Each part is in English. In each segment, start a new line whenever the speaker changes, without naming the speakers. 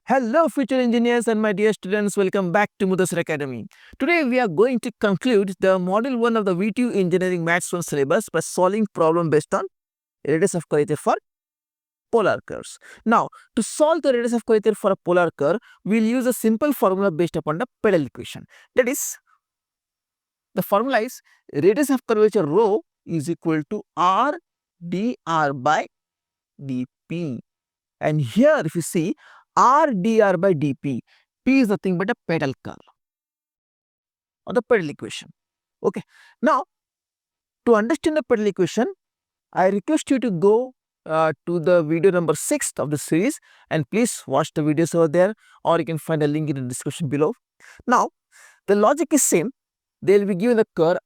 Hello future engineers and my dear students, welcome back to Mudassir Academy. Today we are going to conclude the model 1 of the VTU engineering maths 1 syllabus by solving problem based on radius of curvature for polar curves. Now to solve the radius of curvature for a polar curve, we will use a simple formula based upon the pedal equation. That is, the formula is radius of curvature rho is equal to r dr by dp. And here if you see r dr by dp, p is nothing but a pedal curve or the pedal equation. Okay. Now to understand the pedal equation, I request you to go to the video number 6 of the series and please watch the videos over there, or you can find a link in the description below. Now the logic is same. They will be given the curve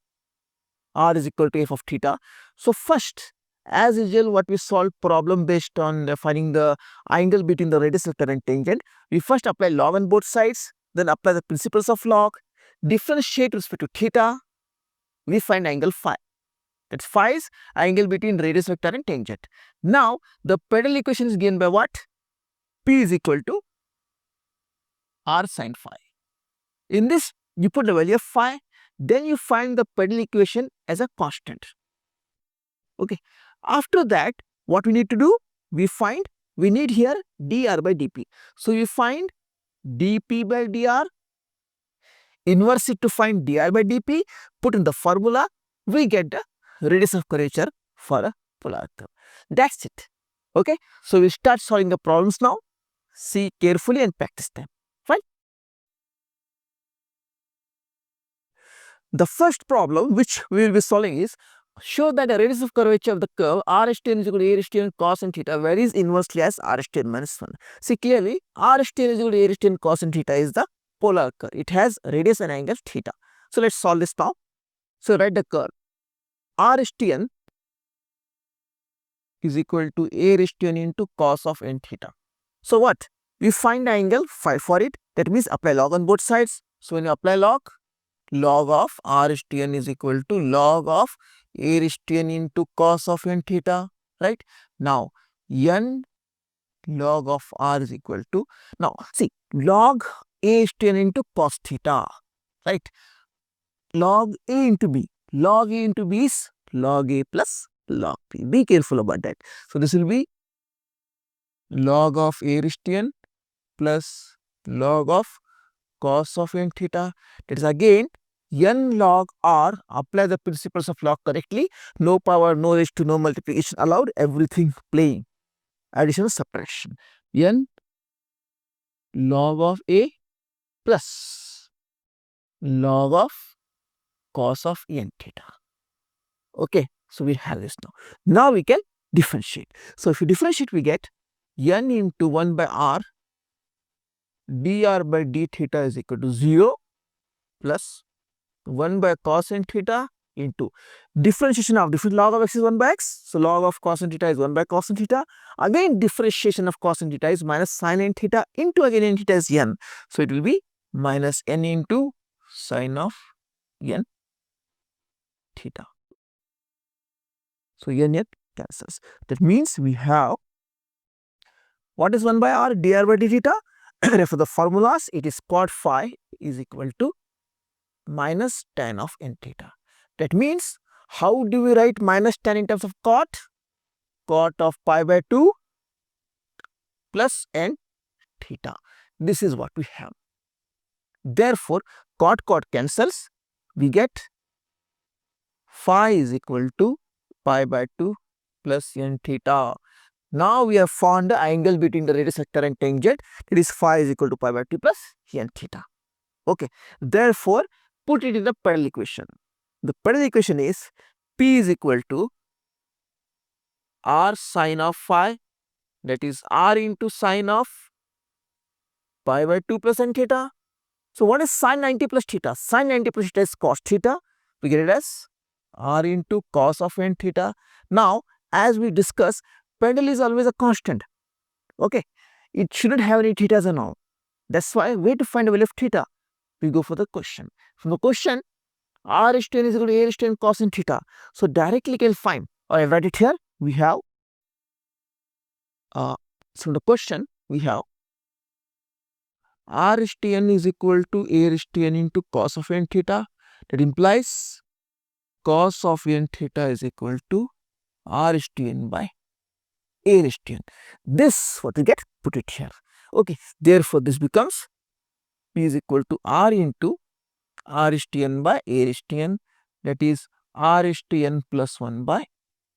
r is equal to f of theta. So first, as usual, what we solve problem based on finding the angle between the radius vector and tangent, we first apply log on both sides, then apply the principles of log, differentiate with respect to theta, we find angle phi. That's phi is angle between radius vector and tangent. Now the pedal equation is given by what? P is equal to r sin phi. In this, you put the value of phi, then you find the pedal equation as a constant. Okay. After that, what we need to do? We need here dr by dp. So we find dp by dr, inverse it to find dr by dp, put in the formula, we get the radius of curvature for a polar curve. That's it. Okay. So we start solving the problems now. See carefully and practice them. Fine. The first problem which we will be solving is, show that the radius of curvature of the curve r is is equal to a n cosine theta varies inversely as r is minus 1. See clearly, r is equal to a n cosine theta is the polar curve. It has radius and angle theta. So let's solve this now. So write the curve r is equal to a n into cos of n theta. So what? We find the angle phi for it. That means apply log on both sides. So when you apply log of r is equal to log of a n into cos of n theta, right? Now n log of r is equal to, now see, log a n into cos theta, right? Log a into b, log a into b is log a plus log b. Be careful about that. So this will be log of a n plus log of cos of n theta. That is again n log r. Apply the principles of log correctly. No power, no raised to, no multiplication allowed. Everything plain. Addition, subtraction. N log of a plus log of cos of n theta. Okay. So we have this now. Now we can differentiate. So if you differentiate, we get n into 1 by r dr by d theta is equal to 0 plus 1 by cos n theta into differentiation of different log of x is 1 by x. So log of cos n theta is 1 by cos n theta. Again differentiation of cos n theta is minus sin n theta into again n theta is n. So it will be minus n into sin of n theta. So n cancels. That means we have, what is 1 by r? Dr by d theta. For the formulas, it is cot phi is equal to minus tan of n theta. That means, how do we write minus tan in terms of cot? Cot of pi by 2 plus n theta. This is what we have. Therefore, cot cancels. We get phi is equal to pi by 2 plus n theta. Now we have found the angle between the radius vector and tangent. It is phi is equal to pi by 2 plus n theta. Okay. Therefore, put it in the pedal equation. The pedal equation is P is equal to r sin of phi, that is r into sin of pi by 2 plus n theta. So what is sin 90 plus theta? Sin 90 plus theta is cos theta. We get it as r into cos of n theta. Now as we discuss, pedal is always a constant. Okay. It shouldn't have any thetas and all. That's why way to find the value of theta, we go for the question. From the question, r is equal to a n cos n theta. So directly can find, or I write it here, we have, from the question, we have r is to n is equal to a is to n into cos of n theta. That implies cos of n theta is equal to r is to n by a is to n. This what we get, put it here. Okay, therefore this becomes p is equal to r into r is to n by a is to n, that is r is to n plus 1 by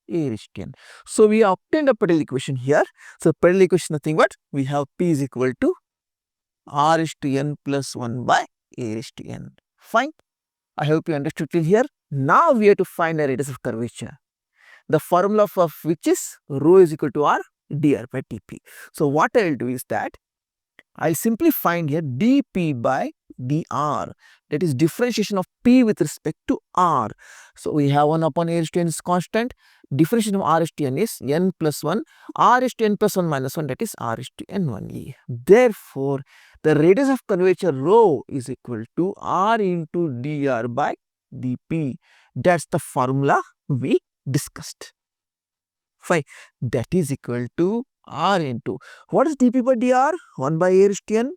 a is to n. So we obtained a partial equation here. So partial equation nothing but we have p is equal to r is to n plus 1 by a is to n. Fine. I hope you understood till here. Now we have to find the radius of curvature. The formula of which is rho is equal to r dr by dp. So what I will do is that I simply find here dp by dr, that is differentiation of p with respect to r. So we have 1 upon a is to n is constant, differentiation of r is to n is n plus 1, r is to n plus 1 minus 1, that is r is to n only. Therefore, the radius of curvature rho is equal to r into dr by dp. That's the formula we discussed. Fine. That is equal to r into, what is dp by dr? 1 by a is to n,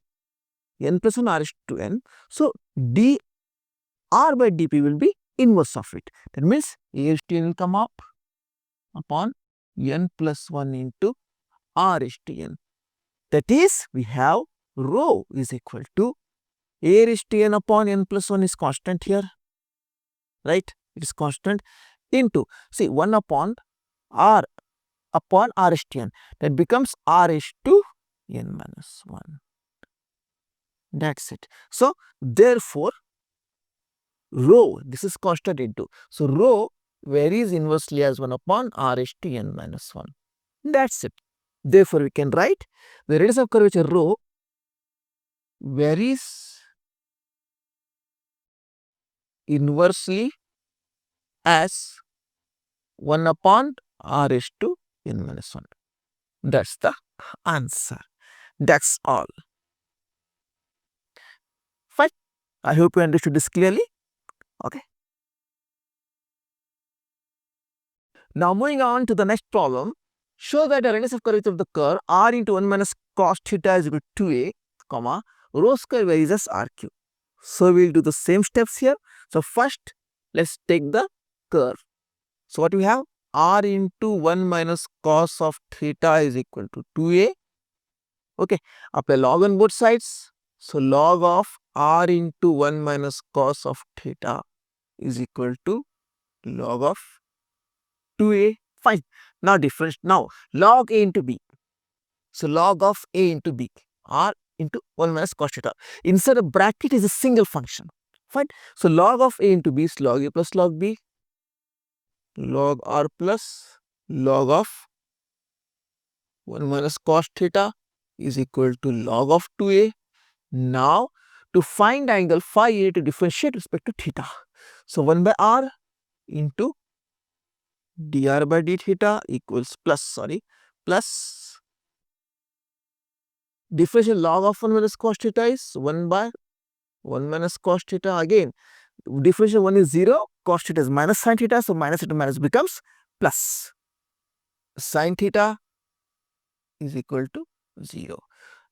n plus 1 r is to n. So dr by dp will be inverse of it. That means a is to n will come up upon n plus 1 into r is to n. That is, we have rho is equal to a is to n upon n plus 1 is constant here, right? It is constant into, see, 1 upon r is to n, that becomes r is to n minus 1. That's it. So therefore, rho, this is constant into, so rho varies inversely as 1 upon r is to n minus 1. That's it. Therefore, we can write the radius of curvature rho varies inversely as 1 upon r is to n minus 1. That's the answer. That's all. Fine. I hope you understood this clearly. Okay. Now moving on to the next problem. Show that the radius of curvature of the curve r into 1 minus cos theta is equal to 2a, comma, rho square varies as r cube. So we will do the same steps here. So first, let's take the curve. So what we have? R into 1 minus cos of theta is equal to 2a. Okay, apply log on both sides. So log of r into 1 minus cos of theta is equal to log of 2a. Fine. Now difference. Now log a into b. So log of a into b, r into 1 minus cos theta. Inside a bracket is a single function. Fine. So log of a into b is log a plus log b, log r plus log of 1 minus cos theta is equal to log of 2a. Now to find angle phi a, to differentiate respect to theta. So 1 by r into dr by d theta equals plus differential log of 1 minus cos theta is 1 by 1 minus cos theta. Again, differential 1 is 0, cos theta is minus sin theta, so minus theta minus becomes plus. Sin theta is equal to 0.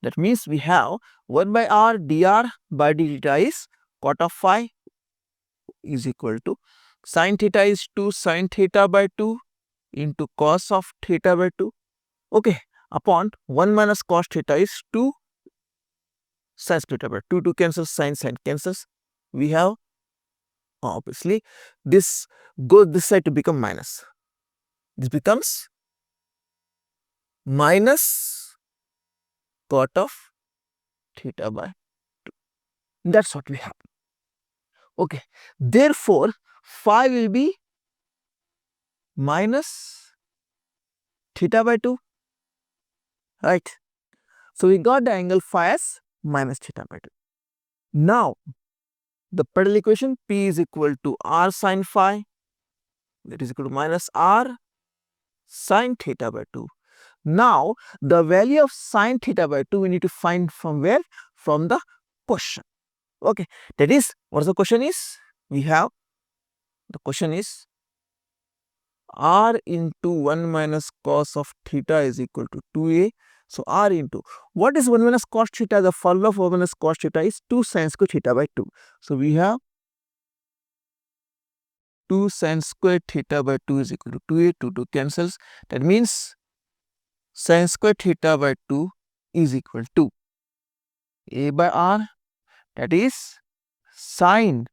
That means we have 1 by r dr by d theta is cot of phi is equal to sin theta is 2 sin theta by 2 into cos of theta by 2. Okay, upon 1 minus cos theta is 2 sin theta by 2, 2 cancels, sin cancels. We have obviously this goes this side to become minus. This becomes minus cot of theta by 2. That's what we have. Okay, therefore phi will be minus theta by 2, right? So we got the angle phi as minus theta by 2. Now the partial equation p is equal to r sin phi, that is equal to minus r sin theta by 2. Now the value of sin theta by 2 we need to find from where? From the question. Okay, that is, what the question is? We have, the question is r into 1 minus cos of theta is equal to 2a. So r into, what is 1 minus cos theta? The formula of 1 minus cos theta is 2 sin square theta by 2. So we have 2 sin square theta by 2 is equal to 2a, 2 cancels. That means sin square theta by 2 is equal to a by r, that is sin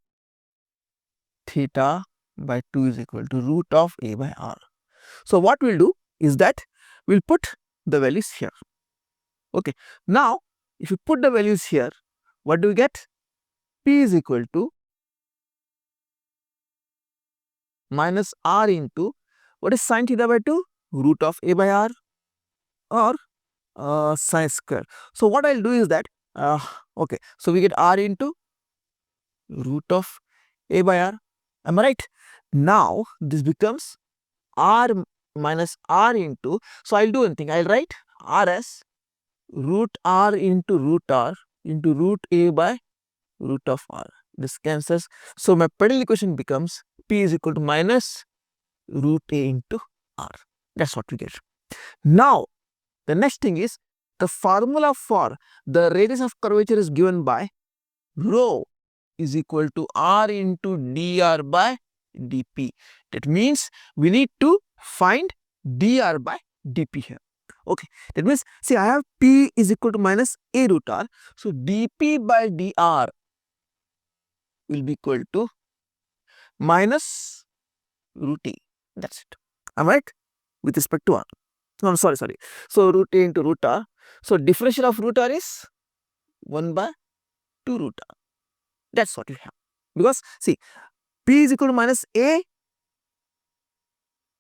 theta by 2 is equal to root of a by r. So what we'll do is that we'll put the values here. Okay. Now, if you put the values here, what do we get? P is equal to minus r into, what is sin theta by 2? Root of a by r, or sin square. So what I'll do is that, okay, so we get r into root of a by r. Am I right? Now this becomes r minus r into, so I'll do one thing, I'll write r as root r into root a by root of r. This cancels. So my partial equation becomes p is equal to minus root a into r. That's what we get. Now the next thing is, the formula for the radius of curvature is given by rho is equal to r into dr by dp. That means we need to find dr by dp here. Okay, that means, see, I have p is equal to minus a root r. So dp by dr will be equal to minus root a. That's it. Am I right? With respect to r. No, sorry. So root a into root r. So differential of root r is 1 by 2 root r. That's what we have. Because see, p is equal to minus a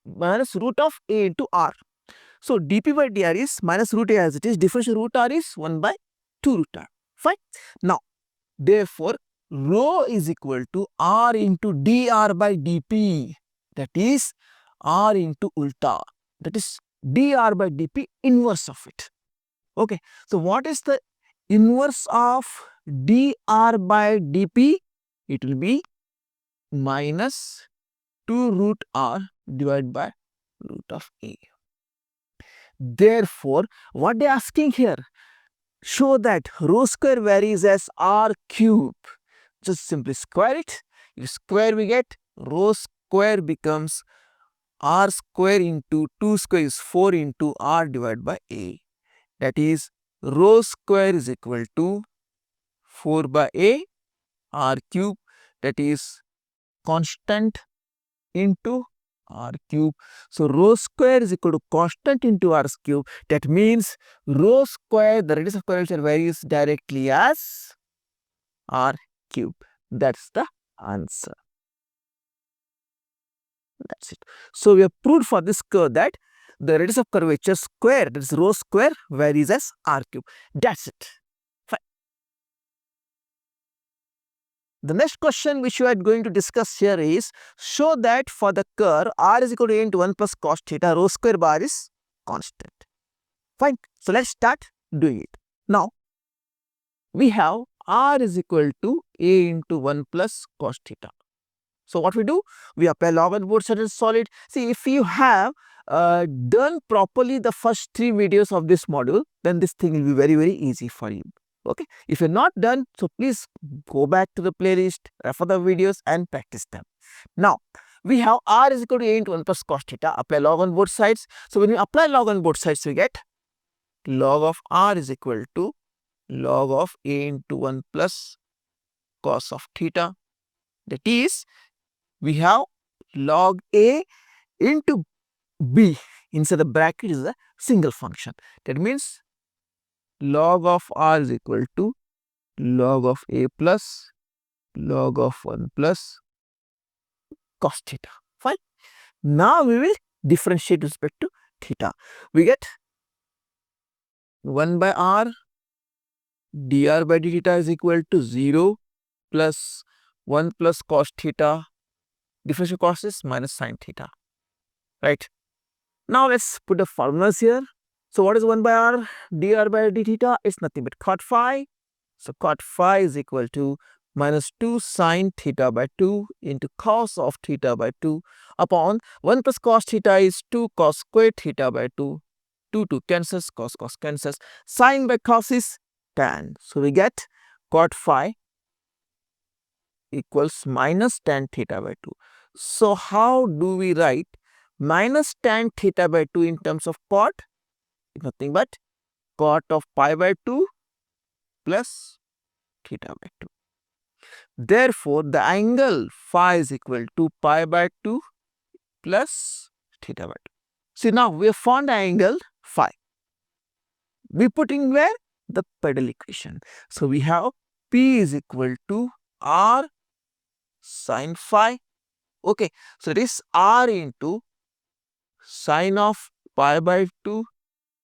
minus root of a into r. So dp by dr is minus root a as it is. Differential root r is 1 by 2 root r. Fine. Now, therefore, rho is equal to r into dr by dp. That is r into ulta. That is dr by dp inverse of it. Okay. So what is the inverse of dr by dp? It will be minus 2 root r divided by root of a. Therefore, what they are asking here, show that rho square varies as r cube. Just simply square it. If square we get, rho square becomes r square into 2 square is 4 into r divided by a. That is, rho square is equal to 4 by a r cube, that is constant into r cube. So rho square is equal to constant into r cube. That means rho square, the radius of curvature, varies directly as r cube. That's the answer. That's it. So we have proved for this curve that the radius of curvature square, that is rho square, varies as r cube. That's it. Fine. The next question which we are going to discuss here is, show that for the curve r is equal to a into 1 plus cos theta, rho square bar is constant. Fine. So let's start doing it. Now we have r is equal to a into 1 plus cos theta. So what we do? We apply log on both sides and solve it. See, if you have done properly the first 3 videos of this module, then this thing will be very easy for you. Okay. If you're not done, so please go back to the playlist, refer the videos and practice them. Now, we have r is equal to a into 1 plus cos theta. Apply log on both sides. So when we apply log on both sides, we get log of r is equal to log of a into 1 plus cos of theta. That is, we have log a into b, inside the bracket is a single function. That means log of r is equal to log of a plus log of 1 plus cos theta. Fine. Now we will differentiate with respect to theta. We get 1 by r dr by d theta is equal to 0 plus 1 plus cos theta. Differential cos is minus sin theta. Right. Now let's put the formulas here. So what is 1 by r dr by d theta? It's nothing but cot phi. So cot phi is equal to minus 2 sin theta by 2 into cos of theta by 2 upon 1 plus cos theta is 2 cos square theta by 2. 2 cancels, cos cancels, sin by cos is tan. So we get cot phi equals minus tan theta by 2. So how do we write minus tan theta by 2 in terms of cot? Nothing but cot of pi by 2 plus theta by 2. Therefore, the angle phi is equal to pi by 2 plus theta by 2. See, now we have found the angle phi. We put in where? The pedal equation. So we have P is equal to R sin phi. Okay, so it is R into sine of pi by 2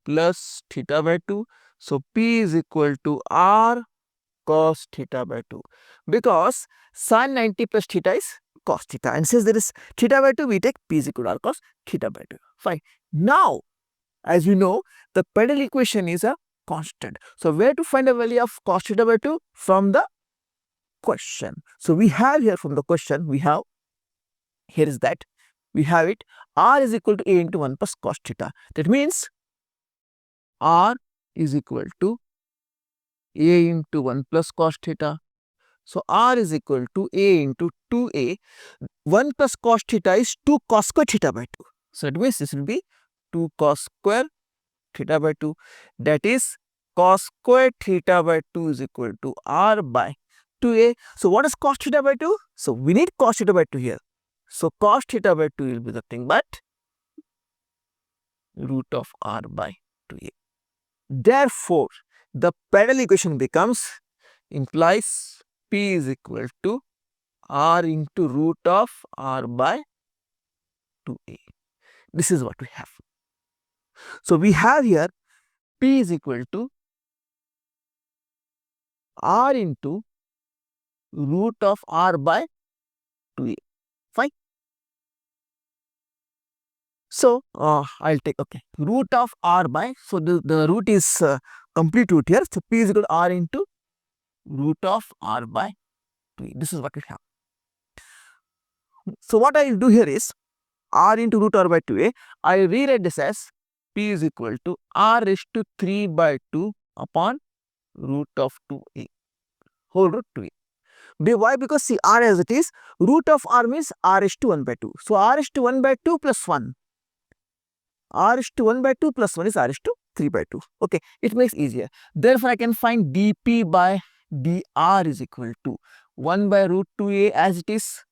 plus theta by 2. So P is equal to R cos theta by 2, because sin 90 plus theta is cos theta, and since there is theta by 2, we take P is equal to R cos theta by 2. Fine. Now, as you know, the pedal equation is a constant. So where to find the value of cos theta by 2? From the question. So we have here from the question, we have, here is that, we have it, R is equal to A into 1 plus cos theta. That means R is equal to A into 1 plus cos theta. So R is equal to A into 2A. 1 plus cos theta is 2 cos square theta by 2. So it means this will be 2 cos square theta by 2. That is cos square theta by 2 is equal to R by 2A. So what is cos theta by 2? So we need cos theta by 2 here. So cos theta by 2 will be nothing but root of R by 2A. Therefore, the pedal equation becomes, implies P is equal to R into root of R by 2A. This is what we have. So we have here P is equal to R into root of R by 2A. Fine. So I'll take, okay, root of R by, so the root is complete root here. So P is equal to R into root of R by 2A. This is what we have. So what I will do here is R into root R by 2A. I rewrite this as P is equal to R raised to 3 by 2 upon root of 2A, whole root 2A. Why? Because see, R as it is, root of R means R raised to 1 by 2. So R raised to 1 by 2 plus 1. R raised to 1 by 2 plus 1 is R raised to 3 by 2. Okay, it makes easier. Therefore, I can find dP by dR is equal to 1 by root 2A, as it is.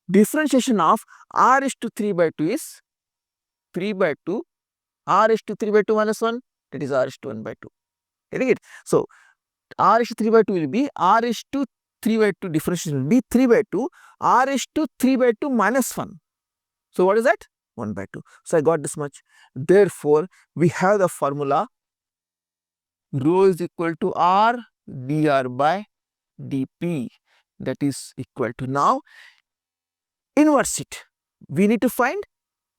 Differentiation of R raised to 3 by 2 is 3 by 2. R raised to 3 by 2 minus 1, that is R raised to 1 by 2. Getting it? So R raised to 3 by 2 will be R raised to 3 by 2, differentiation will be 3 by 2, R raised to 3 by 2 minus 1. So what is that? 1 by 2. So I got this much. Therefore, we have the formula rho is equal to R dr by dP, that is equal to, now inverse it. We need to find,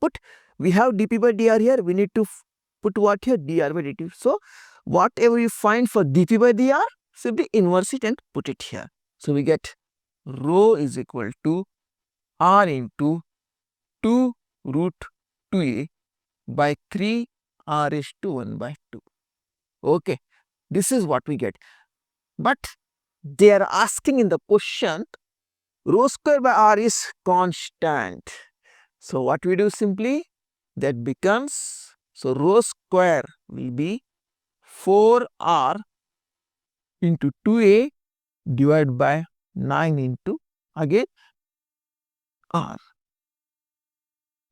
put, we have dP by dr here, we need to put what here? Dr by dt. So whatever you find for dP by dr, simply inverse it and put it here. So we get rho is equal to R into 2 root 2A by 3 R raised to 1 by 2. Okay, this is what we get. But they are asking in the question, rho square by R is constant. So what we do simply, that becomes, so rho square will be 4R into 2A divided by 9 into, again, R.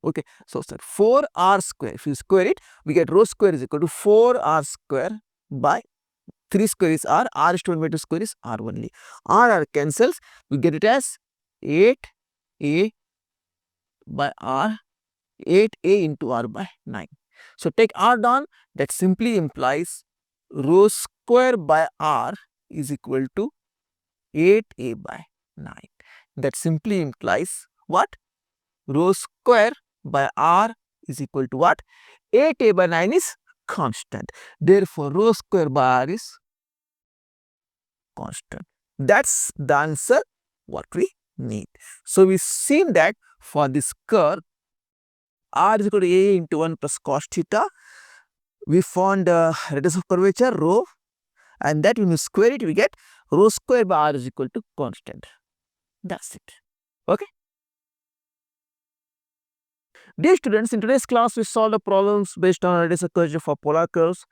Okay, so sir, 4R square, if you square it, we get rho square is equal to 4R square by 3 square is R, R is 1 by 2 square is R only. R cancels, we get it as 8A by R, 8A into R by 9. So take R down, that simply implies rho square by R is equal to 8A by 9. That simply implies what? Rho square by R is equal to what? 8A by 9 is constant. Therefore, rho square by R is constant. That's the answer what we need. So we've seen that for this curve, R is equal to A into 1 plus cos theta. we found radius of curvature rho, and that when we square it, we get rho square by r is equal to constant. That's it. Okay. Dear students, in today's class, we solved the problems based on radius of curvature for polar curves.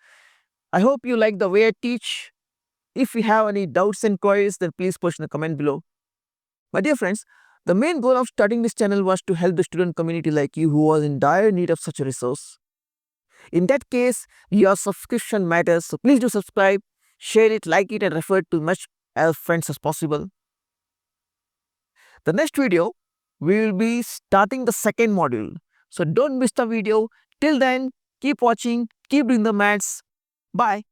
I hope you like the way I teach. If you have any doubts and queries, then please post in the comment below. My dear friends, the main goal of starting this channel was to help the student community like you who was in dire need of such a resource. In that case, your subscription matters, so please do subscribe, share it, like it, and refer it to much as friends as possible. The next video, we will be starting the second module. So don't miss the video. Till then, keep watching, keep doing the maths. Bye.